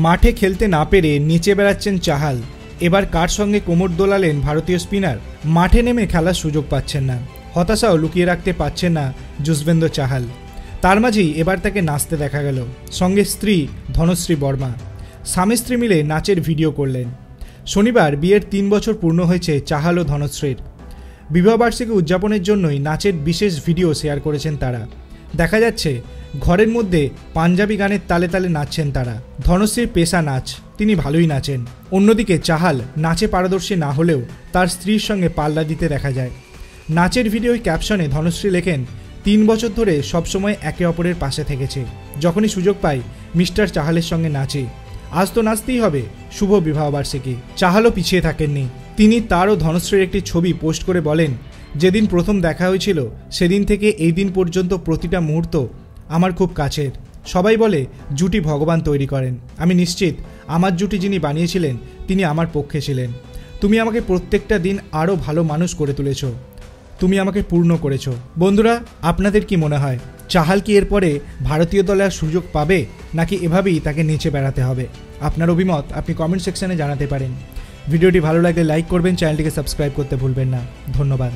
মাঠে খেলতে না পেরে নিচে বেড়াচ্ছেন চাহাল। এবার কার সঙ্গে কোমর দোলালেন ভারতীয় স্পিনার। মাঠে নেমে খেলার সুযোগ পাচ্ছেন না, হতাশাও লুকিয়ে রাখতে পারছেন না যুজবেন্দ্র চাহাল। তার মাঝেই এবার তাকে নাচতে দেখা গেল, সঙ্গে স্ত্রী ধনশ্রী বর্মা। স্বামী স্ত্রী মিলে নাচের ভিডিও করলেন। শনিবার বিয়ের 3 বছর পূর্ণ হয়েছে চাহাল ও ধনশ্রীর। বিবাহবার্ষিকী উদযাপনের জন্যই নাচের বিশেষ ভিডিও শেয়ার করেছেন তারা। দেখা যাচ্ছে ঘরের মধ্যে পাঞ্জাবি গানের তালে তালে নাচছেন তারা। ধনশ্রীর পেশা নাচ, তিনি ভালোই নাচেন। অন্যদিকে চাহাল নাচে পারদর্শী না হলেও তার স্ত্রীর সঙ্গে পাল্লা দিতে দেখা যায়। নাচের ভিডিওর ক্যাপশনে ধনশ্রী লেখেন, 3 বছর ধরে সবসময় একে অপরের পাশে থেকেছে, যখনই সুযোগ পাই মিস্টার চাহালের সঙ্গে নাচি। আজ তো নাচতেই হবে, শুভ বিবাহবার্ষিকী। চাহালও পিছিয়ে থাকেননি। তিনি তার ও ধনশ্রীর একটি ছবি পোস্ট করে বলেন, যেদিন প্রথম দেখা হয়েছিল সেদিন থেকে এই দিন পর্যন্ত প্রতিটা মুহূর্ত আমার খুব কাছের। সবাই বলে জুটি ভগবান তৈরি করেন, আমি নিশ্চিত আমার জুটি যিনি বানিয়েছিলেন তিনি আমার পক্ষে ছিলেন। তুমি আমাকে প্রত্যেকটা দিন আরও ভালো মানুষ করে তুলেছ, তুমি আমাকে পূর্ণ করেছ। বন্ধুরা, আপনাদের কি মনে হয়, চাহাল কি এরপরে ভারতীয় দলে আর সুযোগ পাবে, নাকি এভাবেই তাকে নিচে বেড়াতে হবে? আপনার অভিমত আপনি কমেন্ট সেকশনে জানাতে পারেন। ভিডিওটি ভালো লাগলে লাইক করবেন, চ্যানেলটিকে সাবস্ক্রাইব করতে ভুলবেন না। ধন্যবাদ।